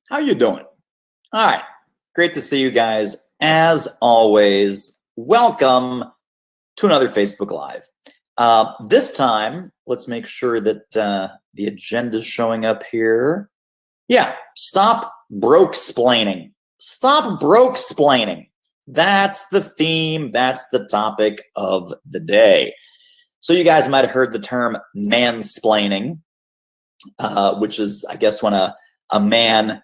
How you doing? All right. Great to see you guys. As always, welcome to another Facebook Live. This time, let's make sure that the agenda is showing up here. Yeah, stop brokesplaining. Stop brokesplaining. That's the theme. That's the topic of the day. So you guys might have heard the term mansplaining, which is, I guess, when a man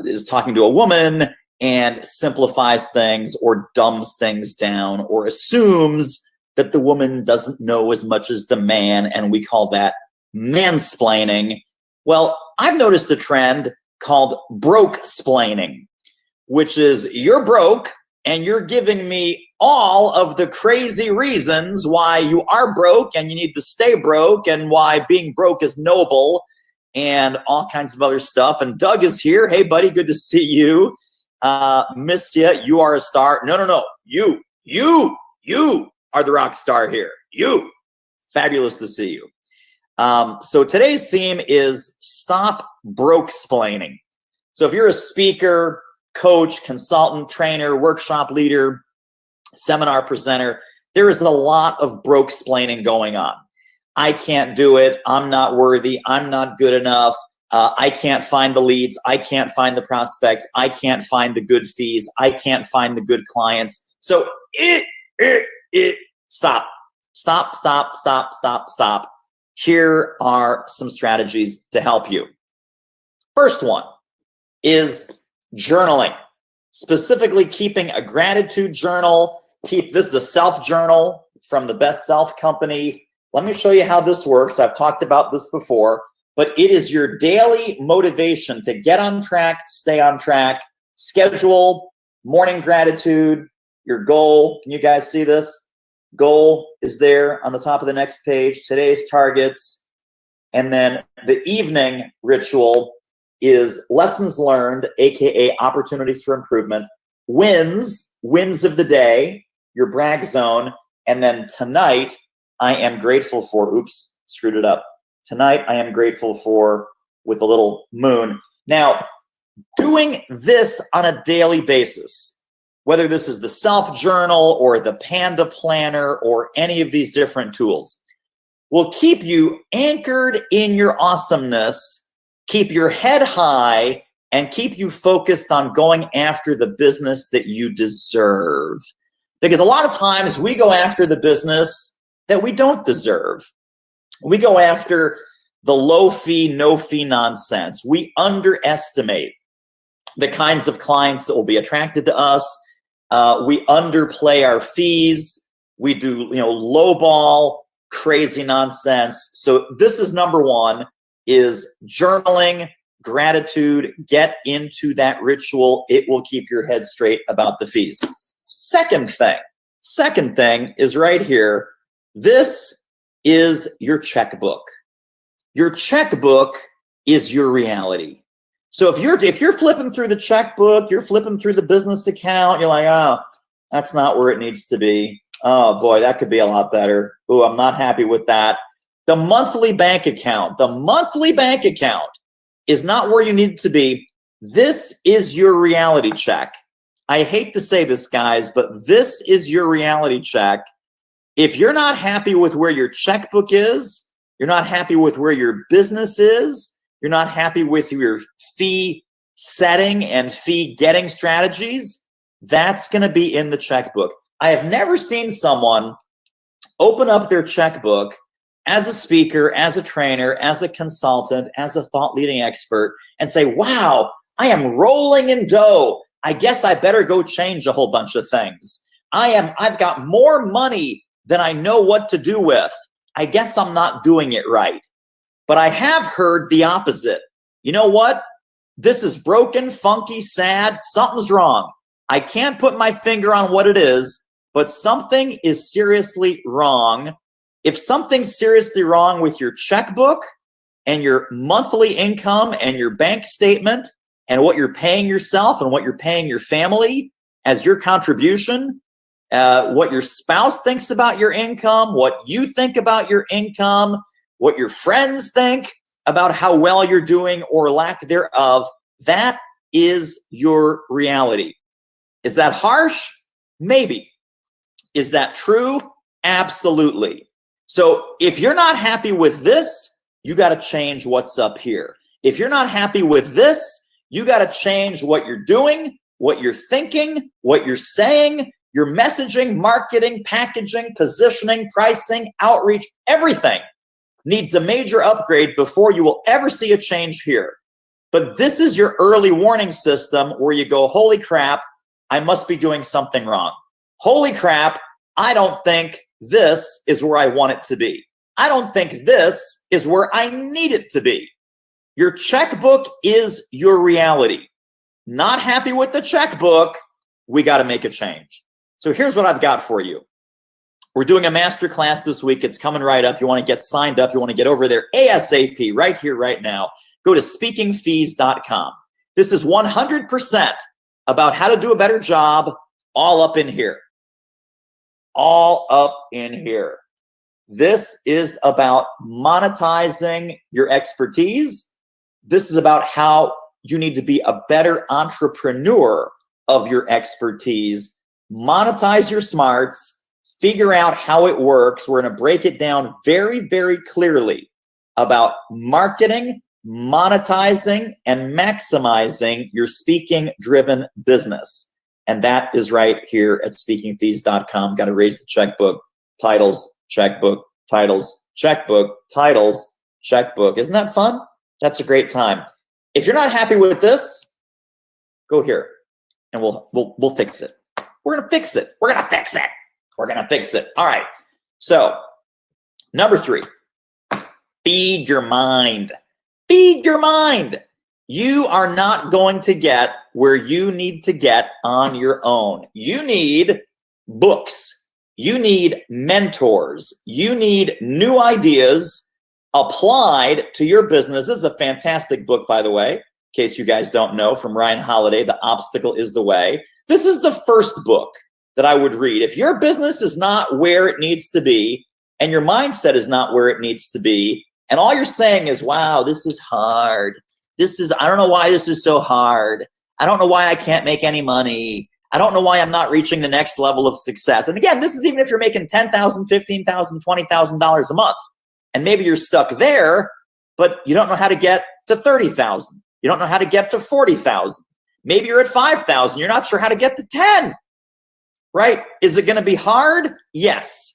is talking to a woman and simplifies things or dumbs things down or assumes that the woman doesn't know as much as the man, and we call that mansplaining. Well, I've noticed a trend called brokesplaining, which is you're broke and you're giving me all of the crazy reasons why you are broke and you need to stay broke and why being broke is noble and all kinds of other stuff. And Doug is here. Hey, buddy, good to see you. Missed you. You are a star. No. You are the rock star here. You. Fabulous to see you. So today's theme is stop brokesplaining. So if you're a speaker, coach, consultant, trainer, workshop leader, seminar presenter, there is a lot of brokesplaining going on. I can't do it. I'm not worthy. I'm not good enough. I can't find the leads. I can't find the prospects. I can't find the good fees. I can't find the good clients. So stop. Here are some strategies to help you. First one is journaling, specifically keeping a gratitude journal. This is a self journal from the Best Self Company. Let me show you how this works. I've talked about this before, but it is your daily motivation to get on track, stay on track, schedule, morning gratitude, your goal. Can you guys see this? Goal is there on the top of the next page, today's targets. And then the evening ritual is lessons learned, AKA opportunities for improvement, wins of the day, your brag zone. And then tonight, I am grateful for, oops, screwed it up. Tonight, I am grateful for, with a little moon. Now, doing this on a daily basis, whether this is the self journal or the Panda Planner or any of these different tools, will keep you anchored in your awesomeness, keep your head high, and keep you focused on going after the business that you deserve. Because a lot of times we go after the business that we don't deserve. We go after the low fee, no fee nonsense. We underestimate the kinds of clients that will be attracted to us. We underplay our fees. We do, lowball, crazy nonsense. So this is number one, is journaling, gratitude. Get into that ritual. It will keep your head straight about the fees. Second thing is right here. This is your checkbook. Your checkbook is your reality. So if you're flipping through the checkbook, you're flipping through the business account, you're like, oh, that's not where it needs to be. Oh boy, that could be a lot better. Oh, I'm not happy with that. The monthly bank account is not where you need it to be. This is your reality check. I hate to say this, guys, but this is your reality check. If you're not happy with where your checkbook is, you're not happy with where your business is, you're not happy with your fee setting and fee getting strategies, that's going to be in the checkbook. I have never seen someone open up their checkbook as a speaker, as a trainer, as a consultant, as a thought leading expert and say, wow, I am rolling in dough. I guess I better go change a whole bunch of things. I've got more money than I know what to do with. I guess I'm not doing it right. But I have heard the opposite. You know what? This is broken, funky, sad. Something's wrong. I can't put my finger on what it is, but something is seriously wrong. If something's seriously wrong with your checkbook and your monthly income and your bank statement and what you're paying yourself and what you're paying your family as your contribution, what your spouse thinks about your income, what you think about your income, what your friends think about how well you're doing or lack thereof, That is your reality. Is that harsh? Maybe. Is that true? Absolutely. So if you're not happy with this, you got to change what's up here. If you're not happy with this, you got to change what you're doing, what you're thinking, what you're saying, your messaging, marketing, packaging, positioning, pricing, outreach, everything needs a major upgrade before you will ever see a change here. But this is your early warning system where you go, holy crap, I must be doing something wrong. Holy crap, I don't think this is where I want it to be. I don't think this is where I need it to be. Your checkbook is your reality. Not happy with the checkbook, we got to make a change. So here's what I've got for you. We're doing a masterclass this week. It's coming right up. You want to get signed up. You want to get over there ASAP right here, right now. Go to speakingfees.com. This is 100% about how to do a better job, all up in here. All up in here. This is about monetizing your expertise. This is about how you need to be a better entrepreneur of your expertise. Monetize your smarts. Figure out how it works. We're going to break it down very, very clearly about marketing, monetizing, and maximizing your speaking-driven business. And that is right here at speakingfees.com. Got to raise the checkbook, titles, checkbook, titles, checkbook, titles, checkbook. Isn't that fun? That's a great time. If you're not happy with this, go here and we'll fix it. We're going to fix it. We're going to fix it. We're going to fix it. All right. So, number 3, feed your mind. Feed your mind. You are not going to get where you need to get on your own. You need books. You need mentors. You need new ideas applied to your business. This is a fantastic book, by the way, in case you guys don't know, from Ryan Holiday, The Obstacle is the Way. This is the first book that I would read. If your business is not where it needs to be and your mindset is not where it needs to be, and all you're saying is, wow, this is hard. I don't know why this is so hard. I don't know why I can't make any money. I don't know why I'm not reaching the next level of success. And again, this is even if you're making $10,000, $15,000, $20,000 a month. And maybe you're stuck there, but you don't know how to get to 30,000. You don't know how to get to 40,000. Maybe you're at 5,000. You're not sure how to get to 10, right? Is it going to be hard? Yes.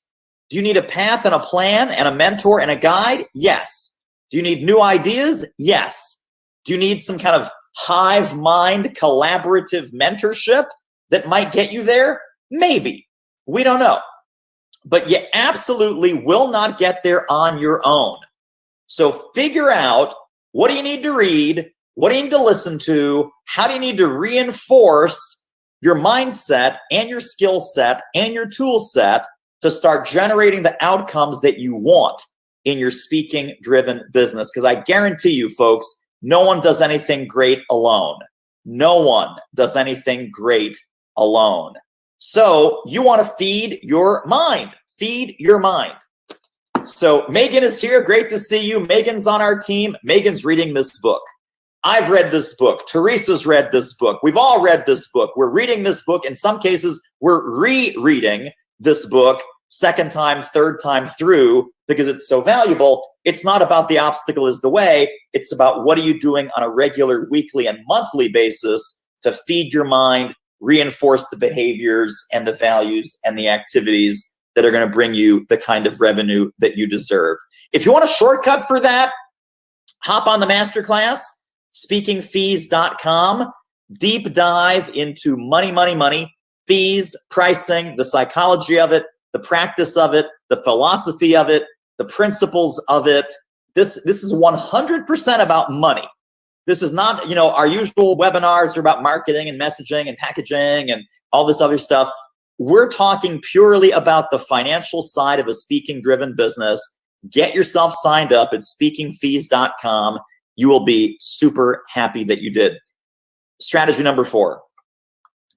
Do you need a path and a plan and a mentor and a guide? Yes. Do you need new ideas? Yes. Do you need some kind of hive mind collaborative mentorship that might get you there? Maybe. We don't know. But you absolutely will not get there on your own. So figure out, what do you need to read? What do you need to listen to? How do you need to reinforce your mindset and your skill set and your tool set to start generating the outcomes that you want in your speaking-driven business? Because I guarantee you, folks, no one does anything great alone. No one does anything great alone. So you want to feed your mind. Feed your mind. So Megan is here. Great to see you. Megan's on our team. Megan's reading this book. I've read this book. Teresa's read this book. We've all read this book. We're reading this book. In some cases, we're rereading this book second time, third time through because it's so valuable. It's not about the obstacle is the way. It's about what are you doing on a regular, weekly, and monthly basis to feed your mind, reinforce the behaviors and the values and the activities that are going to bring you the kind of revenue that you deserve. If you want a shortcut for that, hop on the masterclass, speakingfees.com, deep dive into money, fees, pricing, the psychology of it, the practice of it, the philosophy of it, the principles of it. This is 100% about money. This is not, our usual webinars are about marketing and messaging and packaging and all this other stuff. We're talking purely about the financial side of a speaking-driven business. Get yourself signed up at speakingfees.com. You will be super happy that you did. Strategy number 4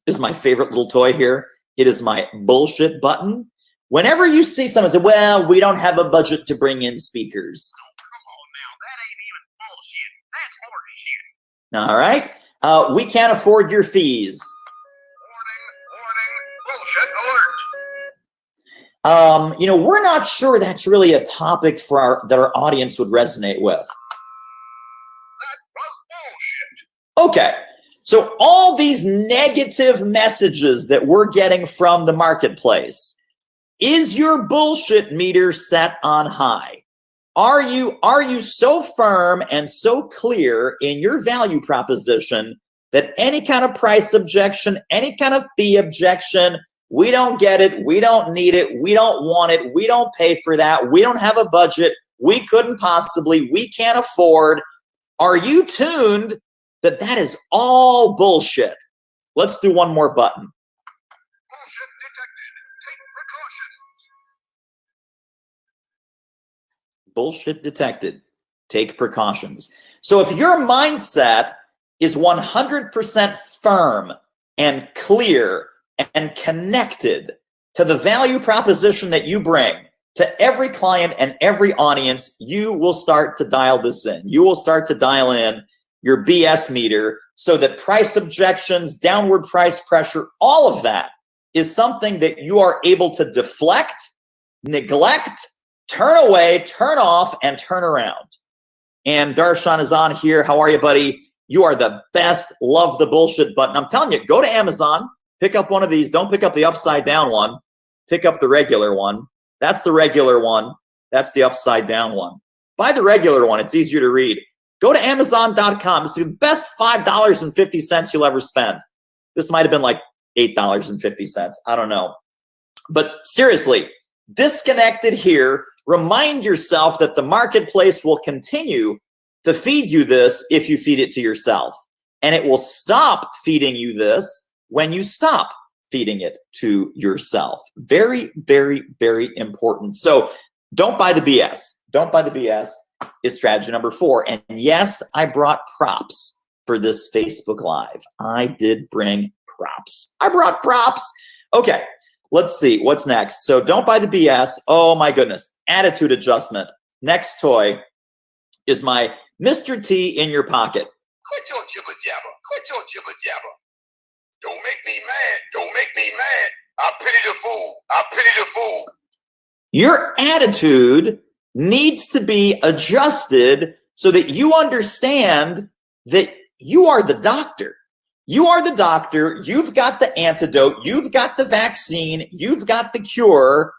is my favorite little toy here. It is my bullshit button. Whenever you see someone say, well, we don't have a budget to bring in speakers. Oh, come on now. That ain't even bullshit. That's horseshit. All right. We can't afford your fees. Warning, bullshit alert. We're not sure that's really a topic that our audience would resonate with. That was bullshit. Okay. So all these negative messages that we're getting from the marketplace, is your bullshit meter set on high? Are you so firm and so clear in your value proposition that any kind of price objection, any kind of fee objection, we don't get it, we don't need it, we don't want it, we don't pay for that, we don't have a budget, we couldn't possibly, we can't afford. Are you tuned that is all bullshit? Let's do one more button. Bullshit detected. Take precautions. Bullshit detected. Take precautions. So if your mindset is 100% firm and clear and connected to the value proposition that you bring to every client and every audience, you will start to dial this in. You will start to dial in your BS meter so that price objections, downward price pressure, all of that is something that you are able to deflect, neglect, turn away, turn off, and turn around. And Darshan is on here. How are you, buddy? You are the best. Love the bullshit button. I'm telling you, go to Amazon, pick up one of these. Don't pick up the upside down one. Pick up the regular one. That's the regular one. That's the upside down one. Buy the regular one. It's easier to read. Go to Amazon.com. It's the best $5.50 you'll ever spend. This might have been like $8.50. I don't know. But seriously, disconnected here. Remind yourself that the marketplace will continue to feed you this if you feed it to yourself. And it will stop feeding you this when you stop feeding it to yourself. Very, very, very important. So don't buy the BS. Don't buy the BS is strategy number 4. And yes, I brought props for this Facebook Live. I did bring props. I brought props. Okay, let's see what's next. So don't buy the BS. Oh my goodness. Attitude adjustment. Next toy is my Mr. T in your pocket. Quit your jibber jabber. Quit your jibber jabber. Don't make me mad. Don't make me mad. I pity the fool. I pity the fool. Your attitude needs to be adjusted so that you understand that you are the doctor. You are the doctor. You've got the antidote. You've got the vaccine. You've got the cure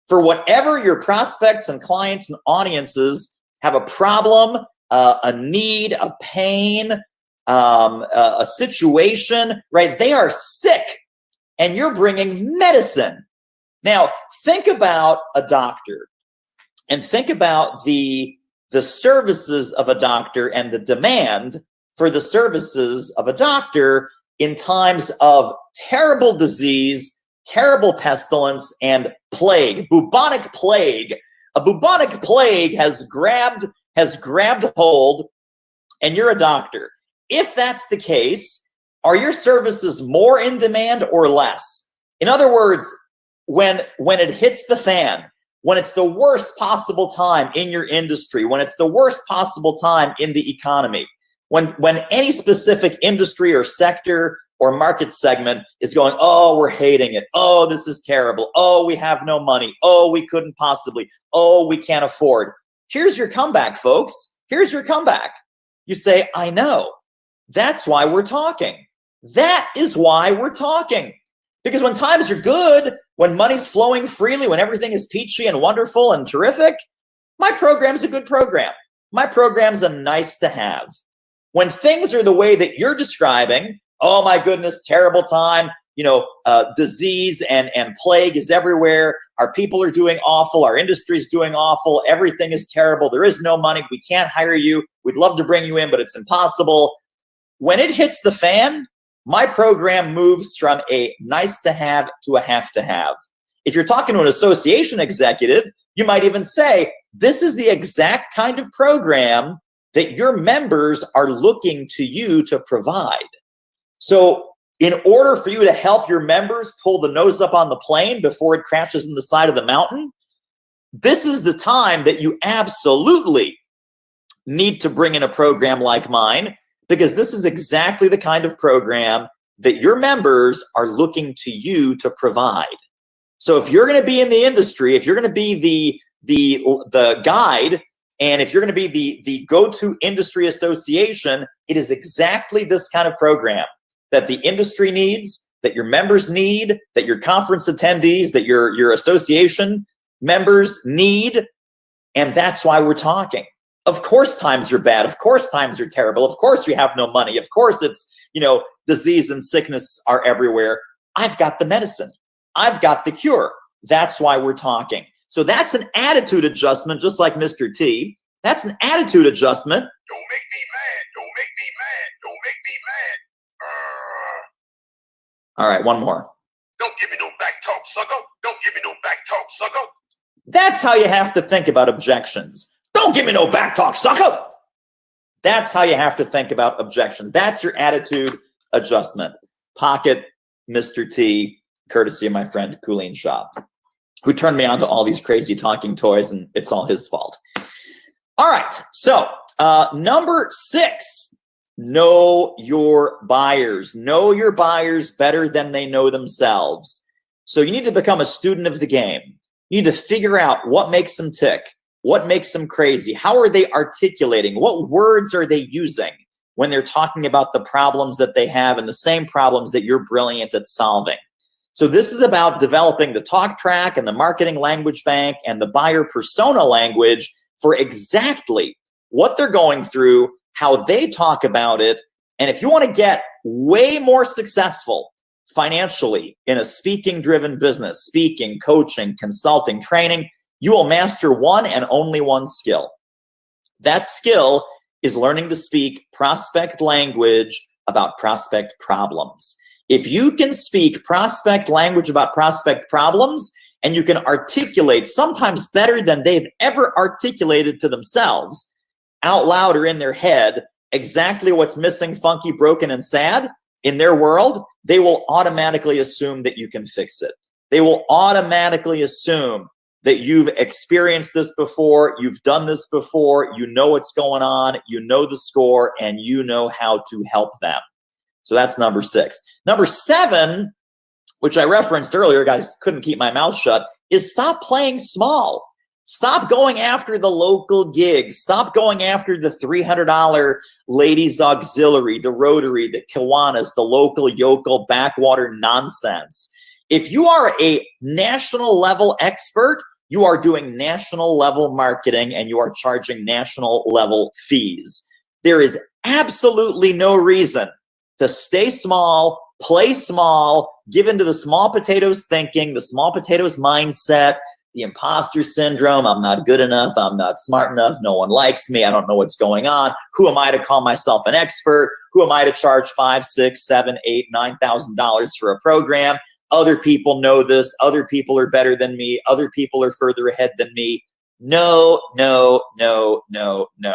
for whatever your prospects and clients and audiences have a problem, a need, a pain, a situation, right? They are sick and you're bringing medicine. Now, think about a doctor and think about the services of a doctor and the demand for the services of a doctor in times of terrible disease, terrible pestilence, and plague, bubonic plague. A bubonic plague has grabbed hold, and you're a doctor. If that's the case, are your services more in demand or less? In other words, when it hits the fan, when it's the worst possible time in your industry, when it's the worst possible time in the economy, when any specific industry or sector or market segment is going, oh, we're hating it. Oh, this is terrible. Oh, we have no money. Oh, we couldn't possibly. Oh, we can't afford. Here's your comeback, folks. Here's your comeback. You say, I know. That's why we're talking. That is why we're talking. Because when times are good, when money's flowing freely, when everything is peachy and wonderful and terrific, my program's a good program. My program's a nice to have. When things are the way that you're describing, oh my goodness, terrible time, disease and plague is everywhere. Our people are doing awful. Our industry's doing awful. Everything is terrible. There is no money. We can't hire you. We'd love to bring you in, but it's impossible. When it hits the fan, my program moves from a nice to have to a have to have. If you're talking to an association executive, you might even say, this is the exact kind of program that your members are looking to you to provide. So in order for you to help your members pull the nose up on the plane before it crashes in the side of the mountain, this is the time that you absolutely need to bring in a program like mine, because this is exactly the kind of program that your members are looking to you to provide. So if you're going to be in the industry, if you're going to be the guide, and if you're going to be the go-to industry association, it is exactly this kind of program that the industry needs, that your members need, that your conference attendees, that your association members need. And that's why we're talking. Of course times are bad. Of course times are terrible. Of course you have no money. Of course it's, disease and sickness are everywhere. I've got the medicine. I've got the cure. That's why we're talking. So that's an attitude adjustment, just like Mr. T. That's an attitude adjustment. Don't make me mad. Don't make me mad. Don't make me mad. All right, one more. Don't give me no back talk, sucker. Don't give me no back talk, sucker. That's how you have to think about objections. Don't give me no back talk, sucker. That's how you have to think about objections. That's your attitude adjustment. Pocket Mr. T, courtesy of my friend Colleen Shaw, who turned me on to all these crazy talking toys, and it's all his fault. All right, so number 6, know your buyers. Know your buyers better than they know themselves. So you need to become a student of the game. You need to figure out what makes them tick, what makes them crazy, how are they articulating, what words are they using when they're talking about the problems that they have and the same problems that you're brilliant at solving. So this is about developing the talk track and the marketing language bank and the buyer persona language for exactly what they're going through, how they talk about it. And if you want to get way more successful financially in a speaking-driven business, speaking, coaching, consulting, training, you will master one and only one skill. That skill is learning to speak prospect language about prospect problems. If you can speak prospect language about prospect problems, and you can articulate sometimes better than they've ever articulated to themselves, out loud or in their head, exactly what's missing, funky, broken, and sad in their world, they will automatically assume that you can fix it. They will automatically assume that you've experienced this before, you've done this before, you know what's going on, you know the score, and you know how to help them. So that's number 6. Number 7, which I referenced earlier, guys, couldn't keep my mouth shut, is stop playing small. Stop going after the local gigs. Stop going after the $300 ladies auxiliary, the Rotary, the Kiwanis, the local yokel backwater nonsense. If you are a national level expert, you are doing national level marketing and you are charging national level fees. There is absolutely no reason to stay small, play small, give into the small potatoes thinking, the small potatoes mindset, the imposter syndrome. I'm not good enough. I'm not smart enough. No one likes me. I don't know what's going on. Who am I to call myself an expert? Who am I to charge $5,000, $6,000, $7,000, $8,000, $9,000 for a program? Other people know this. Other people are better than me. Other people are further ahead than me. No, no, no, no, no.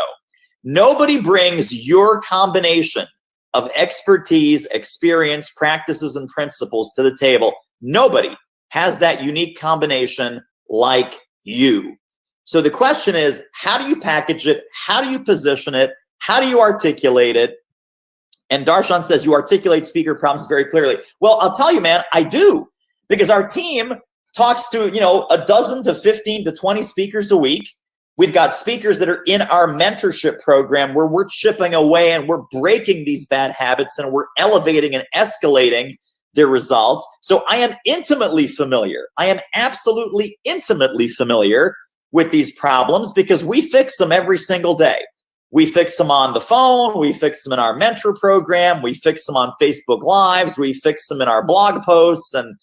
Nobody brings your combination of expertise, experience, practices, and principles to the table. Nobody has that unique combination like you. So the question is, how do you package it? How do you position it? How do you articulate it? And Darshan says you articulate speaker problems very clearly. Well, I'll tell you, man, I do, because our team talks to, a dozen to 15 to 20 speakers a week. We've got speakers that are in our mentorship program where we're chipping away and we're breaking these bad habits and we're elevating and escalating their results. So I am intimately familiar. I am absolutely intimately familiar with these problems because we fix them every single day. We fix them on the phone. We fix them in our mentor program. We fix them on Facebook Lives. We fix them in our blog posts. And,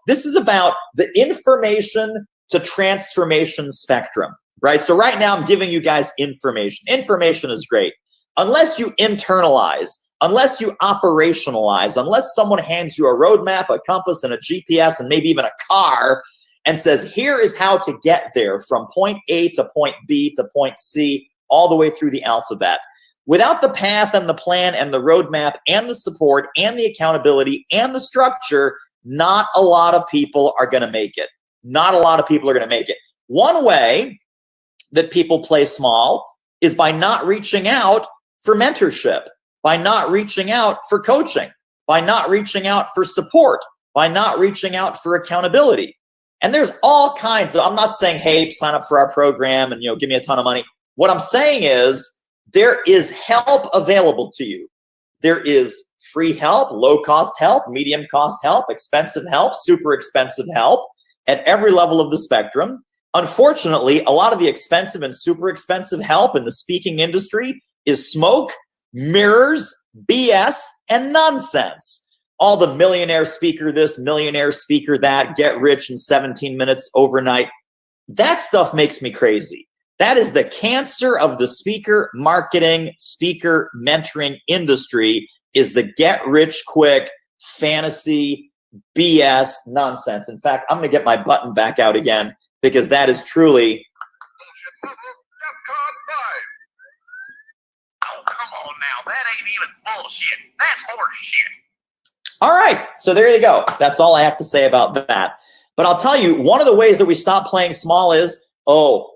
this is about the information to transformation spectrum, right? So right now I'm giving you guys information. Information is great. Unless you internalize, unless you operationalize, unless someone hands you a roadmap, a compass, and a GPS, and maybe even a car, and says, here is how to get there from point A to point B to point C, all the way through the alphabet. Without the path and the plan and the roadmap and the support and the accountability and the structure, not a lot of people are going to make it. Not a lot of people are going to make it. One way that people play small is by not reaching out for mentorship, by not reaching out for coaching, by not reaching out for support, by not reaching out for accountability. And there's all kinds of, I'm not saying, hey, sign up for our program and, give me a ton of money. What I'm saying is there is help available to you. There is free help, low-cost help, medium-cost help, expensive help, super expensive help at every level of the spectrum. Unfortunately, a lot of the expensive and super expensive help in the speaking industry is smoke, mirrors, BS, and nonsense. All the millionaire speaker this, millionaire speaker that, get rich in 17 minutes overnight. That stuff makes me crazy. That is the cancer of the speaker marketing, speaker mentoring industry, is the get rich quick fantasy BS nonsense. In fact, I'm going to get my button back out again because that is truly. Oh, come on now. That ain't even bullshit. That's horse shit. All right. So there you go. That's all I have to say about that. But I'll tell you, one of the ways that we stop playing small is, I'll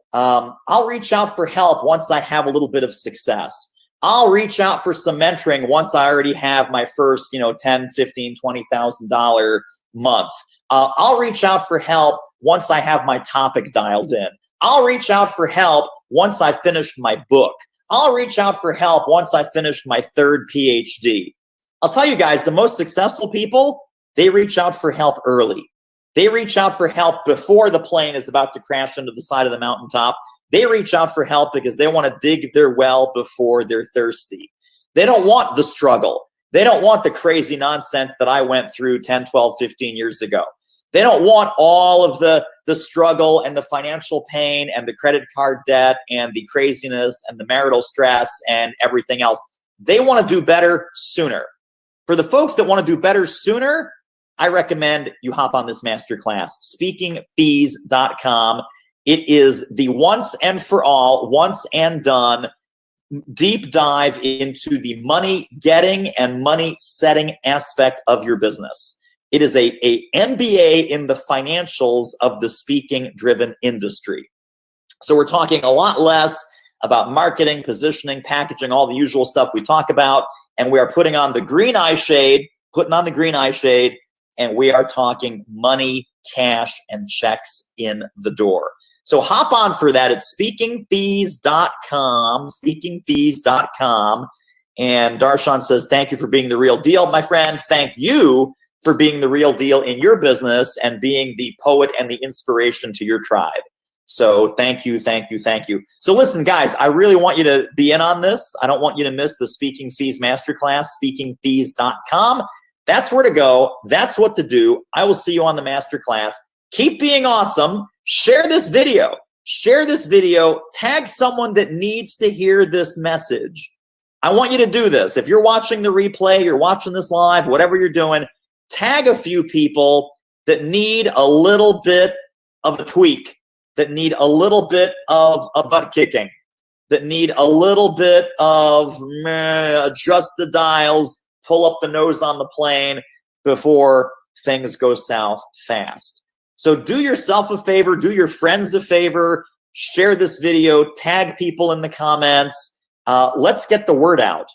reach out for help once I have a little bit of success. I'll reach out for some mentoring once I already have my first, $10, $15, $20,000 month. I'll reach out for help once I have my topic dialed in. I'll reach out for help once I finished my book. I'll reach out for help once I finished my third PhD. I'll tell you guys, the most successful people, they reach out for help early. They reach out for help before the plane is about to crash into the side of the mountaintop. They reach out for help because they want to dig their well before they're thirsty. They don't want the struggle. They don't want the crazy nonsense that I went through 10, 12, 15 years ago. They don't want all of the struggle and the financial pain and the credit card debt and the craziness and the marital stress and everything else. They want to do better sooner. For the folks that want to do better sooner, I recommend you hop on this masterclass, speakingfees.com. It is the once and for all, once and done, deep dive into the money getting and money setting aspect of your business. It is a MBA in the financials of the speaking driven industry. So we're talking a lot less about marketing, positioning, packaging, all the usual stuff we talk about. And we are putting on the green eye shade, and we are talking money, cash, and checks in the door. So hop on for that at speakingfees.com, speakingfees.com. And Darshan says, thank you for being the real deal, my friend. Thank you for being the real deal in your business and being the poet and the inspiration to your tribe. So thank you, thank you, thank you. So listen, guys, I really want you to be in on this. I don't want you to miss the Speaking Fees Masterclass, speakingfees.com. That's where to go. That's what to do. I will see you on the masterclass. Keep being awesome. Share this video. Share this video. Tag someone that needs to hear this message. I want you to do this. If you're watching the replay, you're watching this live, whatever you're doing, tag a few people that need a little bit of a tweak, that need a little bit of a butt kicking, that need a little bit of adjust the dials, pull up the nose on the plane before things go south fast. So do yourself a favor, do your friends a favor, share this video, tag people in the comments. Let's get the word out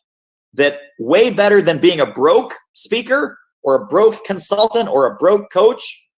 that way better than being a broke speaker or a broke consultant or a broke coach,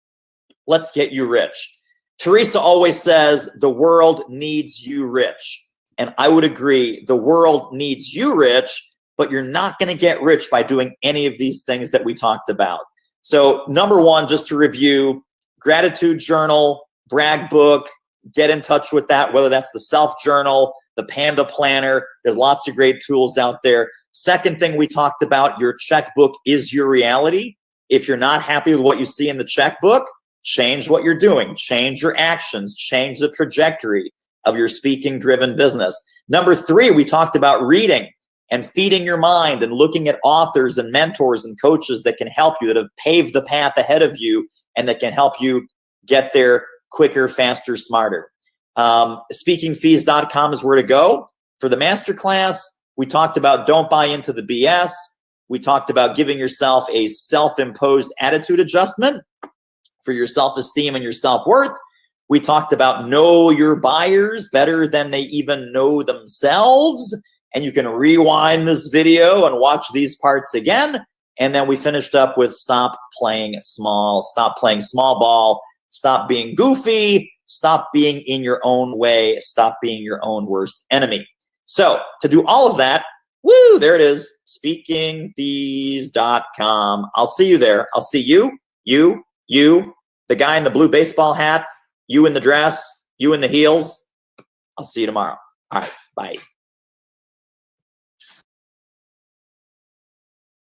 let's get you rich. Teresa always says the world needs you rich. And I would agree, the world needs you rich, but you're not going to get rich by doing any of these things that we talked about. So number one, just to review, gratitude journal, brag book, get in touch with that, whether that's the self journal, the Panda Planner. There's lots of great tools out there. Second thing we talked about, your checkbook is your reality. If you're not happy with what you see in the checkbook, change what you're doing, change your actions, change the trajectory of your speaking driven business. Number three, we talked about reading and feeding your mind and looking at authors and mentors and coaches that can help you, that have paved the path ahead of you and that can help you get there quicker, faster, smarter. Speakingfees.com is where to go. For the masterclass, we talked about don't buy into the BS. We talked about giving yourself a self-imposed attitude adjustment for your self-esteem and your self-worth. We talked about know your buyers better than they even know themselves. and you can rewind this video and watch these parts again. And then we finished up with stop playing small ball, stop being goofy, stop being in your own way, stop being your own worst enemy. So to do all of that, woo, there it is, speakingthese.com. I'll see you there. I'll see you, the guy in the blue baseball hat, you in the dress, you in the heels. I'll see you tomorrow. All right, bye.